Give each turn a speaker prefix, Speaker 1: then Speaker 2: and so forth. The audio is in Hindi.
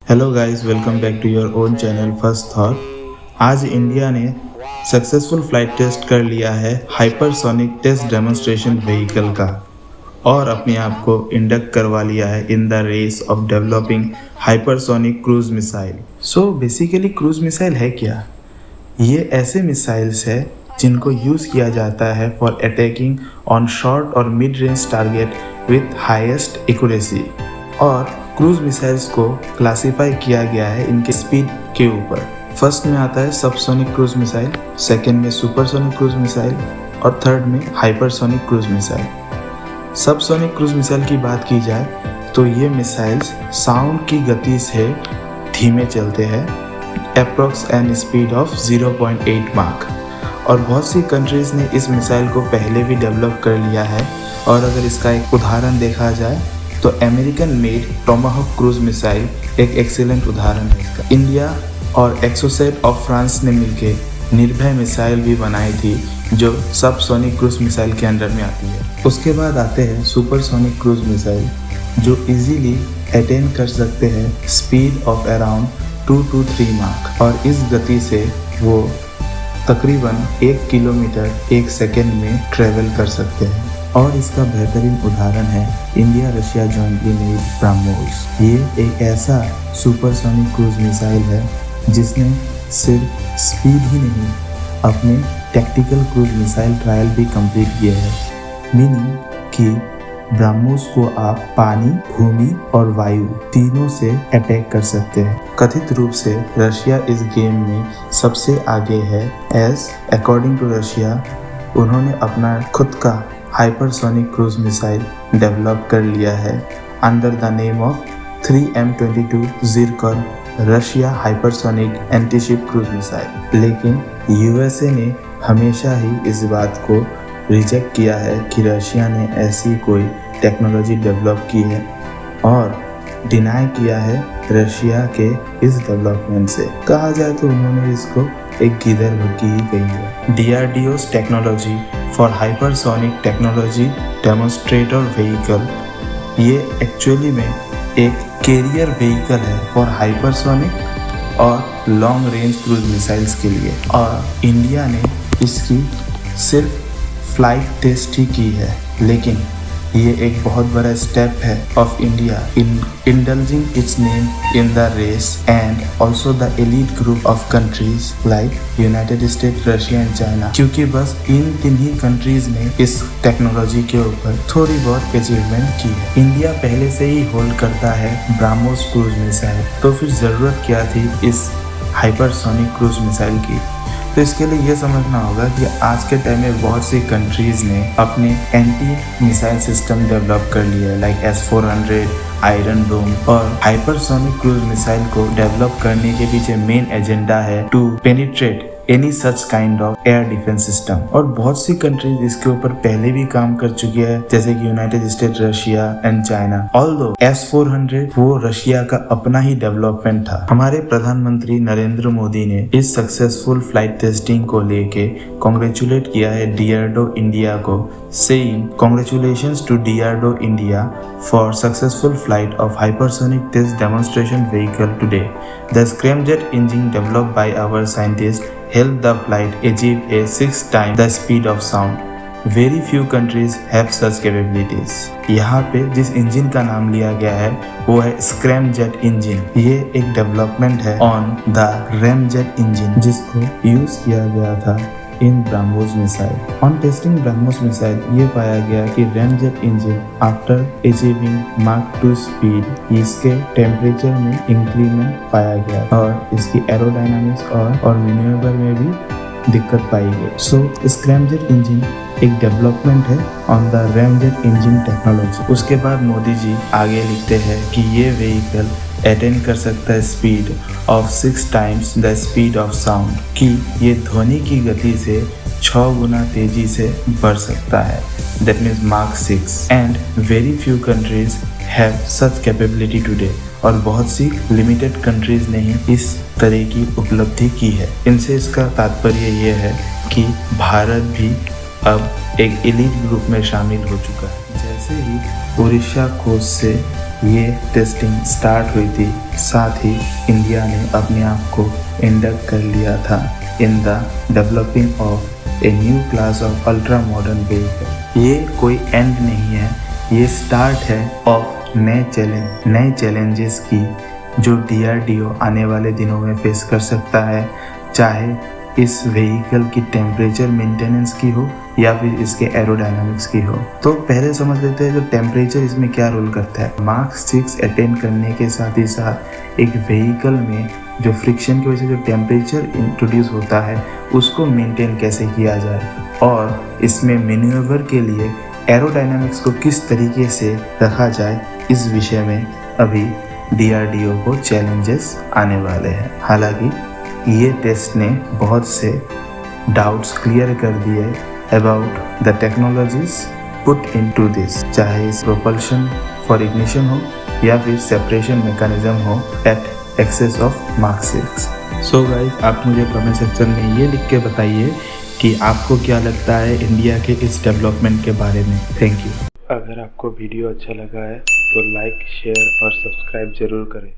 Speaker 1: Hello guys, welcome back to your own channel first thought. आज इंडिया ने सक्सेसफुल फ्लाइट टेस्ट कर लिया है हाइपरसोनिक टेस्ट डेमोन्स्ट्रेशन व्हीकल का और अपने आप को इंडक्ट करवा लिया है in the race of developing hypersonic cruise missile. So basically cruise missile है क्या? ये ऐसे मिसाइल्स है जिनको यूज़ किया जाता है फॉर अटैकिंग ऑन शॉर्ट और mid range target with highest accuracy. और क्रूज मिसाइल्स को क्लासिफाई किया गया है इनके स्पीड के ऊपर। फर्स्ट में आता है सबसोनिक क्रूज मिसाइल, सेकंड में सुपरसोनिक क्रूज मिसाइल और थर्ड में hypersonic cruise missile. Subsonic cruise missile की बात की जाए तो ये मिसाइल्स साउंड की गति से धीमे चलते हैं, अप्रॉक्स एन स्पीड ऑफ 0.8 माक। और बहुत सी कंट्रीज़ ने इस मिसाइल को पहले भी डेवलप कर लिया है। और अगर इसका एक उदाहरण देखा जाए तो American made Tomahawk cruise missile एक एक्सीलेंट उदाहरण है इसका। इंडिया और एक्सोसेट ऑफ फ्रांस ने मिलकर निर्भय मिसाइल भी बनाई थी जो सबसोनिक क्रूज मिसाइल के अंडर में आती है। उसके बाद आते हैं सुपरसोनिक क्रूज मिसाइल जो इजीली अटेन कर सकते हैं स्पीड ऑफ अराउंड 2 to 3 माक। और इस गति से वो तकरीबन 1 किलोमीटर 1 सेकेंड में ट्रेवल कर सकते हैं। और इसका बेहतरीन उदाहरण है India Russia jointly made BrahMos. ये एक ऐसा सुपरसोनिक क्रूज मिसाइल है जिसने सिर्फ स्पीड ही नहीं अपने टैक्टिकल क्रूज मिसाइल ट्रायल भी कंप्लीट किए हैं। मीनिंग कि ब्रह्मोस को आप पानी, भूमि और वायु तीनों से अटैक कर सकते हैं। कथित रूप से रशिया इस गेम में सबसे आगे है एज अकॉर्डिंग टू रशिया उन्होंने अपना खुद का हाइपरसोनिक क्रूज मिसाइल डेवलप कर लिया है under the name of 3M22 Zircon Russia hypersonic antiship cruise missile. लेकिन यूएसए ने हमेशा ही इस बात को रिजेक्ट किया है कि रशिया ने ऐसी कोई टेक्नोलॉजी डेवलप की है और डिनाई किया है रशिया के इस डेवलपमेंट से। कहा जाए तो उन्होंने इसको एक गिदर भक्की ही कही है। DRDO's technology for hypersonic technology demonstrator vehicle ये एक्चुअली में एक कैरियर व्हीकल है फॉर हाइपरसोनिक और लॉन्ग रेंज क्रूज मिसाइल्स के लिए। और इंडिया ने इसकी सिर्फ फ्लाइट टेस्ट ही की है, लेकिन ये एक बहुत बड़ा स्टेप है of India in indulging its name in the race and also the elite group of countries like United State, Russia and China. क्योंकि बस इन 3 ही कंट्रीज ने इस टेक्नोलॉजी के ऊपर थोड़ी बहुत अचीवमेंट की है। इंडिया पहले से ही होल्ड करता है ब्रह्मोस क्रूज मिसाइल, तो फिर जरूरत क्या थी इस हाइपरसोनिक क्रूज मिसाइल की? तो इसके लिए ये समझना होगा कि आज के टाइम में बहुत सी कंट्रीज ने अपने एंटी मिसाइल सिस्टम डेवलप कर लिए लाइक S-400, आयरन डोम। और हाइपरसोनिक क्रूज मिसाइल को डेवलप करने के पीछे मेन एजेंडा है to penetrate any such kind of air defence system. और बहुत सी कंट्रीज इसके ऊपर पहले भी काम कर चुकी है जैसे कि United State, Russia and China. Although S-400 वो रशिया का अपना ही डेवलपमेंट था। हमारे प्रधानमंत्री नरेंद्र मोदी ने इस सक्सेसफुल फ्लाइट टेस्टिंग को लेके कॉन्ग्रेचुलेट किया है DRDO इंडिया को, saying congratulations to DRDO India for successful flight of hypersonic test demonstration vehicle today. The scramjet engine developed by our scientists helped the flight achieve a 6 times the speed of sound. Very few countries have such capabilities. यहाँ पे जिस इंजन का नाम लिया गया है वो है स्क्रैमजेट इंजन। ये एक डेवलपमेंट है ऑन द रैमजेट इंजन जिसको यूज किया गया था in BrahMos missile. On testing BrahMos missile ये पाया गया कि ramjet engine after achieving Mach 2 speed इसके टेम्परेचर में इंक्रीमेंट पाया गया और इसकी एरोडायनामिक्स और मैन्यूवर में भी दिक्कत पाई गई। सो स्क्रैमजेट इंजन एक डेवलपमेंट है on the ramjet engine technology. उसके बाद मोदी जी आगे लिखते हैं कि ये व्हीकल अटेन कर सकता है speed of 6 times the speed of sound, कि ये ध्वनि की गति से 6 गुना तेजी से बढ़ सकता है, that means mark 6। And very few countries have such capability today. और बहुत सी लिमिटेड कंट्रीज ने ही इस तरह की उपलब्धि की है। इनसे इसका तात्पर्य ये है कि भारत भी अब एक एलीट ग्रुप में शामिल हो चुका है। जैसे ही उड़ीसा खोज से ये टेस्टिंग स्टार्ट हुई थी, साथ ही इंडिया ने अपने आप को इंडक्ट कर लिया था in the developing of a new class of ultra modern vehicle. ये कोई एंड नहीं है, ये स्टार्ट है ऑफ नए चैलेंजेस की जो DRDO आने वाले दिनों में फेस कर सकता है, चाहे इस व्हीकल की टेम्परेचर मेंटेनेंस की हो या फिर इसके एरोडायनामिक्स की हो। तो पहले समझ लेते हैं जो टेम्परेचर इसमें क्या रोल करता है। मार्क 6 अटेन करने के साथ ही साथ एक व्हीकल में जो फ्रिक्शन की वजह से जो टेम्परेचर इंट्रोड्यूस होता है उसको मेंटेन कैसे किया जाए और इसमें मैन्यूवर के लिए एरोडायनामिक्स को किस तरीके से रखा जाए, इस विषय में अभी DRDO को चैलेंजेस आने वाले हैं। हालांकि ये टेस्ट ने बहुत से डाउट्स क्लियर कर दिए about the technologies put into this, चाहे इस प्रोपल्शन फॉर इग्निशन हो या फिर सेपरेशन मैकेनिज्म हो at access of mark 6। So guys, आप मुझे कमेंट सेक्शन में ये लिख के बताइए कि आपको क्या लगता है इंडिया के इस डेवलपमेंट के बारे में। Thank you. अगर आपको वीडियो अच्छा लगा है तो लाइक, शेयर और सब्सक्राइब जरूर करें।